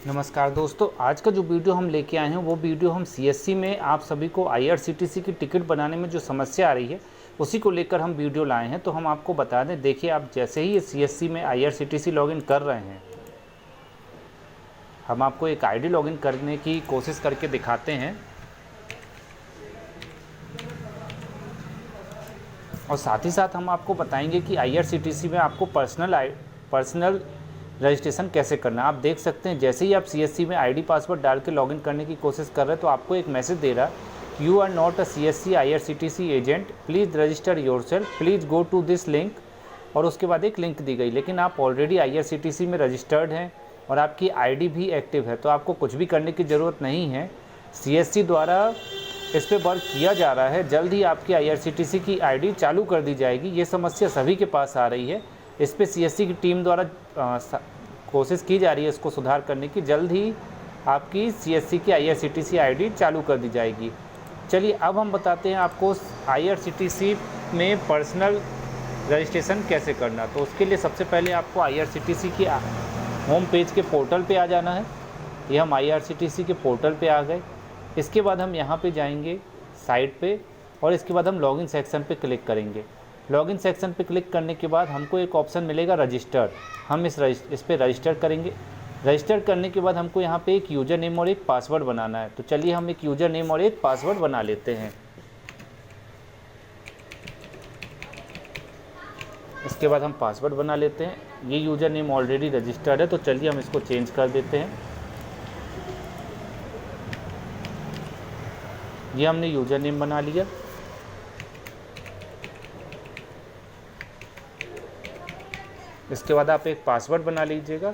नमस्कार दोस्तों, आज का जो वीडियो हम लेके आए हैं वो वीडियो हम सीएससी में आप सभी को आईआरसीटीसी की टिकट बनाने में जो समस्या आ रही है उसी को लेकर हम वीडियो लाए हैं। तो हम आपको बता दें, देखिए आप जैसे ही ये सीएससी में आईआरसीटीसी लॉगिन कर रहे हैं, हम आपको एक आईडी लॉगिन करने की कोशिश करके दिखाते हैं और साथ ही साथ हम आपको बताएंगे कि आईआरसीटीसी में आपको पर्सनल रजिस्ट्रेशन कैसे करना है। आप देख सकते हैं जैसे ही आप सीएससी में आईडी पासवर्ड डाल के लॉगिन करने की कोशिश कर रहे हैं तो आपको एक मैसेज दे रहा है, you are not a CSC IRCTC agent, please register yourself, please go to this link. और उसके बाद एक लिंक दी गई, लेकिन आप ऑलरेडी आईआरसीटीसी में रजिस्टर्ड हैं और आपकी आईडी भी एक्टिव है, तो आपको कुछ भी करने की ज़रूरत नहीं है। सीएससी द्वारा इस पर वर्क किया जा रहा है, जल्द ही आपकी आईआरसीटीसी की आईडी चालू कर दी जाएगी। ये समस्या सभी के पास आ रही है, इस पर सीएससी की टीम द्वारा कोशिश की जा रही है इसको सुधार करने की। जल्द ही आपकी सीएससी की आईआरसीटीसी आईडी चालू कर दी जाएगी। चलिए अब हम बताते हैं आपको आईआरसीटीसी में पर्सनल रजिस्ट्रेशन कैसे करना। तो उसके लिए सबसे पहले आपको आईआरसीटीसी की होम पेज के पोर्टल पे आ जाना है। ये हम आईआरसीटीसी के पोर्टल पे आ गए। इसके बाद हम यहाँ पे जाएंगे साइट पे और इसके बाद हम लॉगिन सेक्शन पे क्लिक करेंगे। लॉगिन सेक्शन पे क्लिक करने के बाद हमको एक ऑप्शन मिलेगा रजिस्टर। हम इस पर रजिस्टर करेंगे। रजिस्टर करने के बाद हमको यहाँ पे एक यूज़र नेम और एक पासवर्ड बनाना है। तो चलिए हम एक यूज़र नेम और एक पासवर्ड बना लेते हैं। इसके बाद हम पासवर्ड बना लेते हैं। ये यूज़र नेम ऑलरेडी रजिस्टर्ड है, तो चलिए हम इसको चेंज कर देते हैं। ये हमने यूज़र नेम बना लिया। इसके बाद आप एक पासवर्ड बना लीजिएगा।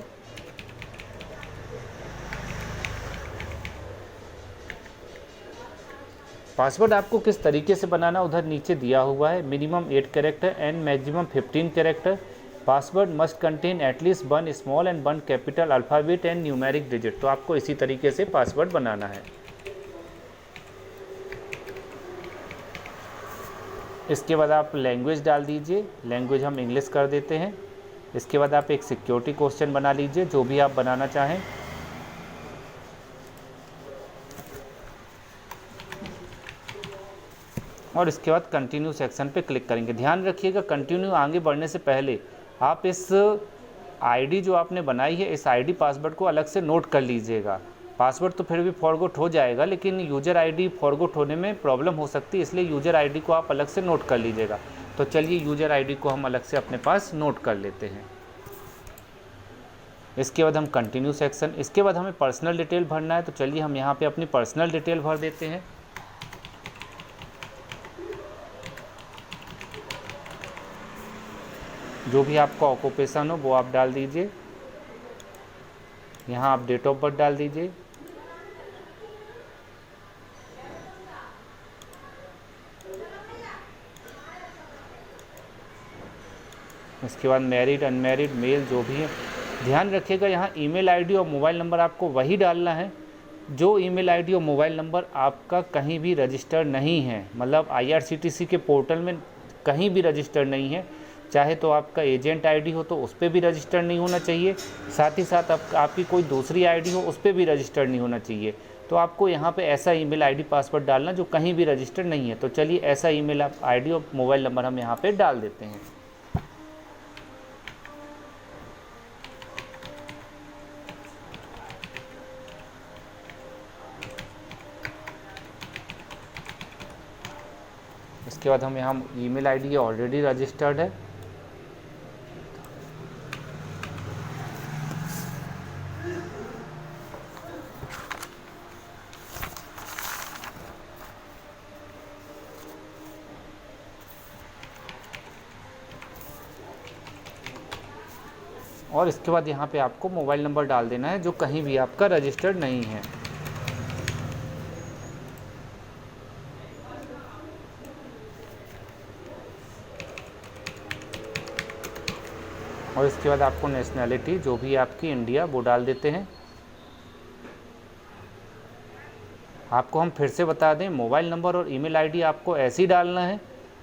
पासवर्ड आपको किस तरीके से बनाना उधर नीचे दिया हुआ है। Minimum 8 character and maximum 15 character. Password must contain at least 1 small and 1 capital alphabet and numeric digit. तो आपको इसी तरीके से पासवर्ड बनाना है। इसके बाद आप लैंग्वेज डाल दीजिए। लैंग्वेज हम इंग्लिश कर देते हैं। इसके बाद आप एक सिक्योरिटी क्वेश्चन बना लीजिए, जो भी आप बनाना चाहें। और इसके बाद कंटिन्यू सेक्शन पे क्लिक करेंगे। ध्यान रखिएगा, कंटिन्यू आगे बढ़ने से पहले आप इस आईडी जो आपने बनाई है, इस आईडी पासवर्ड को अलग से नोट कर लीजिएगा। पासवर्ड तो फिर भी फॉरगॉट हो जाएगा, लेकिन यूज़र आईडी फॉरगॉट होने में प्रॉब्लम हो सकती है, इसलिए यूज़र आईडी को आप अलग से नोट कर लीजिएगा। तो चलिए यूज़र आईडी को हम अलग से अपने पास नोट कर लेते हैं। इसके बाद हम कंटिन्यू सेक्शन। इसके बाद हमें पर्सनल डिटेल भरना है, तो चलिए हम यहाँ पे अपनी पर्सनल डिटेल भर देते हैं। जो भी आपका ऑक्यूपेशन हो वो आप डाल दीजिए। यहाँ आप डेट ऑफ बर्थ डाल दीजिए। इसके बाद मैरिड अनमैरिड मेल जो भी है। ध्यान रखिएगा, यहाँ ईमेल आईडी और मोबाइल नंबर आपको वही डालना है जो ईमेल आईडी और मोबाइल नंबर आपका कहीं भी रजिस्टर नहीं है, मतलब आईआरसीटीसी के पोर्टल में कहीं भी रजिस्टर नहीं है। चाहे तो आपका एजेंट आईडी हो तो उस पर भी रजिस्टर नहीं होना चाहिए, साथ ही साथ आपकी कोई दूसरी आईडी हो उस पर भी रजिस्टर नहीं होना चाहिए। तो आपको यहाँ पे ऐसा ईमेल आईडी पासवर्ड डालना जो कहीं भी रजिस्टर नहीं है। तो चलिए ऐसा ईमेल आईडी और मोबाइल नंबर हम यहाँ पे डाल देते हैं। इसके बाद हम यहाँ ईमेल आईडी ऑलरेडी रजिस्टर्ड है। और इसके बाद यहाँ पे आपको मोबाइल नंबर डाल देना है जो कहीं भी आपका रजिस्टर्ड नहीं है। और इसके बाद आपको नेशनैलिटी जो भी आपकी इंडिया वो डाल देते हैं। आपको हम फिर से बता दें, मोबाइल नंबर और ईमेल आईडी आपको ऐसे ही डालना है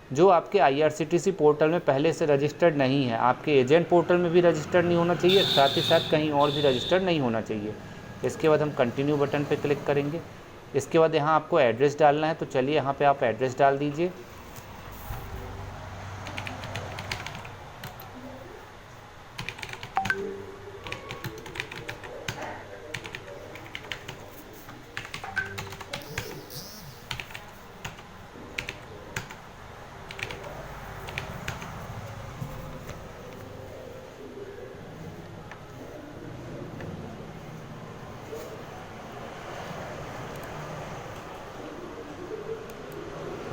जो आपके आईआरसीटीसी पोर्टल में पहले से रजिस्टर्ड नहीं है। आपके एजेंट पोर्टल में भी रजिस्टर्ड नहीं होना चाहिए, साथ ही साथ कहीं और भी रजिस्टर्ड नहीं होना चाहिए। इसके बाद हम कंटिन्यू बटन पे क्लिक करेंगे। इसके बाद यहाँ आपको एड्रेस डालना है, तो चलिए यहाँ पे आप एड्रेस डाल दीजिए।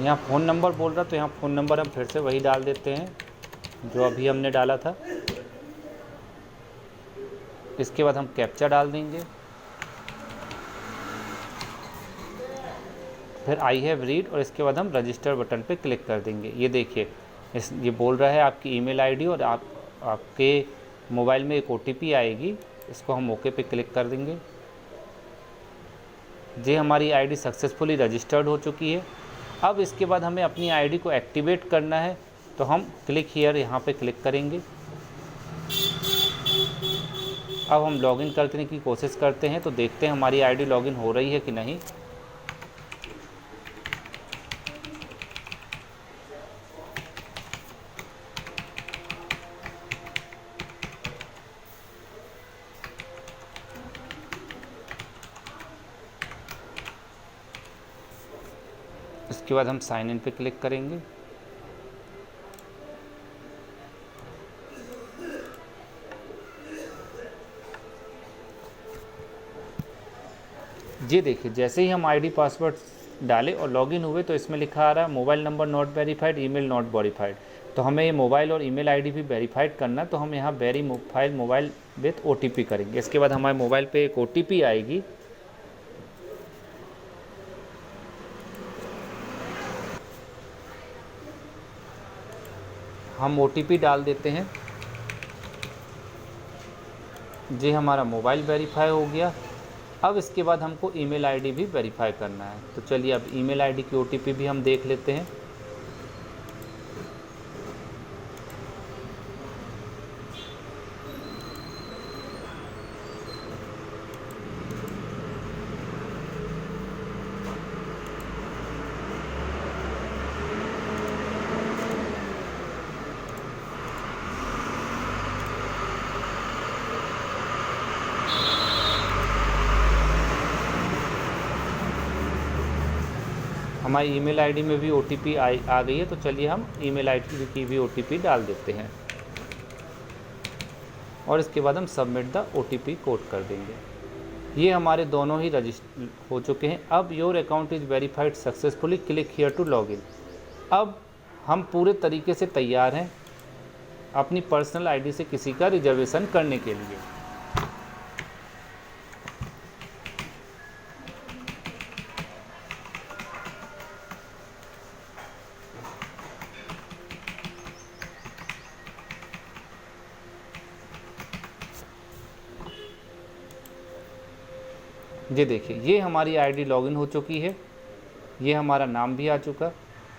यहाँ फ़ोन नंबर बोल रहा, तो यहाँ फ़ोन नंबर हम फिर से वही डाल देते हैं जो अभी हमने डाला था। इसके बाद हम कैप्चा डाल देंगे, फिर आई हैव रीड, और इसके बाद हम रजिस्टर बटन पे क्लिक कर देंगे। ये देखिए ये बोल रहा है आपकी ईमेल आईडी और आपके मोबाइल में एक ओटीपी आएगी। इसको हम ओके पे क्लिक कर देंगे। जी हमारी आईडी सक्सेसफुली रजिस्टर्ड हो चुकी है। अब इसके बाद हमें अपनी आईडी को एक्टिवेट करना है, तो हम क्लिक हियर यहाँ पे क्लिक करेंगे। अब हम लॉगिन करने की कोशिश करते हैं, तो देखते हैं हमारी आईडी लॉगिन हो रही है कि नहीं। इसके बाद हम साइन इन पे क्लिक करेंगे। जी देखिए जैसे ही हम आईडी पासवर्ड डालें और लॉगिन हुए, तो इसमें लिखा आ रहा है mobile number not verified, email not verified. तो हमें ये मोबाइल और ईमेल आईडी भी वेरीफाइड करना, तो हम यहाँ वेरीफाइड मोबाइल विथ ओटीपी करेंगे। इसके बाद हमारे मोबाइल पे एक ओटीपी आएगी। हम ओटीपी डाल देते हैं। जी हमारा मोबाइल वेरीफाई हो गया। अब इसके बाद हमको ईमेल आईडी भी वेरीफाई करना है, तो चलिए अब ईमेल आईडी की ओटीपी भी हम देख लेते हैं। हमारी ईमेल आईडी में भी ओटीपी आ गई है, तो चलिए हम ईमेल आईडी की भी ओटीपी डाल देते हैं और इसके बाद हम सबमिट द ओटीपी कोड कर देंगे। ये हमारे दोनों ही रजिस्टर हो चुके हैं। अब your account is verified successfully, click here to login. अब हम पूरे तरीके से तैयार हैं अपनी पर्सनल आईडी से किसी का रिजर्वेशन करने के लिए। ये देखिए ये हमारी आईडी लॉगिन हो चुकी है, ये हमारा नाम भी आ चुका।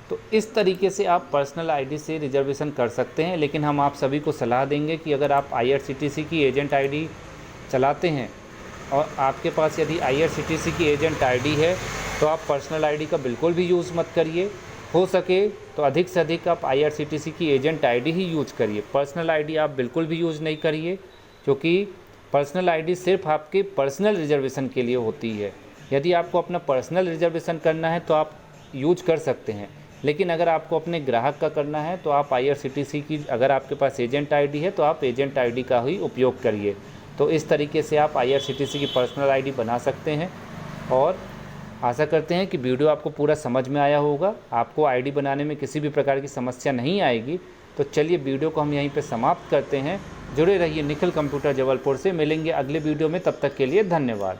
तो इस तरीके से आप पर्सनल आईडी से रिजर्वेशन कर सकते हैं। लेकिन हम आप सभी को सलाह देंगे कि अगर आप IRCTC की एजेंट आईडी चलाते हैं और आपके पास यदि IRCTC की एजेंट आईडी है, तो आप पर्सनल आईडी का बिल्कुल भी यूज़ मत करिए। हो सके तो अधिक से अधिक आप IRCTC की एजेंट आईडी ही यूज़ करिए। पर्सनल आईडी आप बिल्कुल भी यूज़ नहीं करिए, क्योंकि पर्सनल आईडी सिर्फ आपके पर्सनल रिजर्वेशन के लिए होती है। यदि आपको अपना पर्सनल रिजर्वेशन करना है तो आप यूज कर सकते हैं, लेकिन अगर आपको अपने ग्राहक का करना है तो आप IRCTC की, अगर आपके पास एजेंट आईडी है तो आप एजेंट आईडी का ही उपयोग करिए। तो इस तरीके से आप IRCTC की पर्सनल आईडी बना सकते हैं। और आशा करते हैं कि वीडियो आपको पूरा समझ में आया होगा, आपको आईडी बनाने में किसी भी प्रकार की समस्या नहीं आएगी। तो चलिए वीडियो को हम यहीं पे समाप्त करते हैं। जुड़े रहिए निखिल कंप्यूटर जबलपुर से। मिलेंगे अगले वीडियो में, तब तक के लिए धन्यवाद।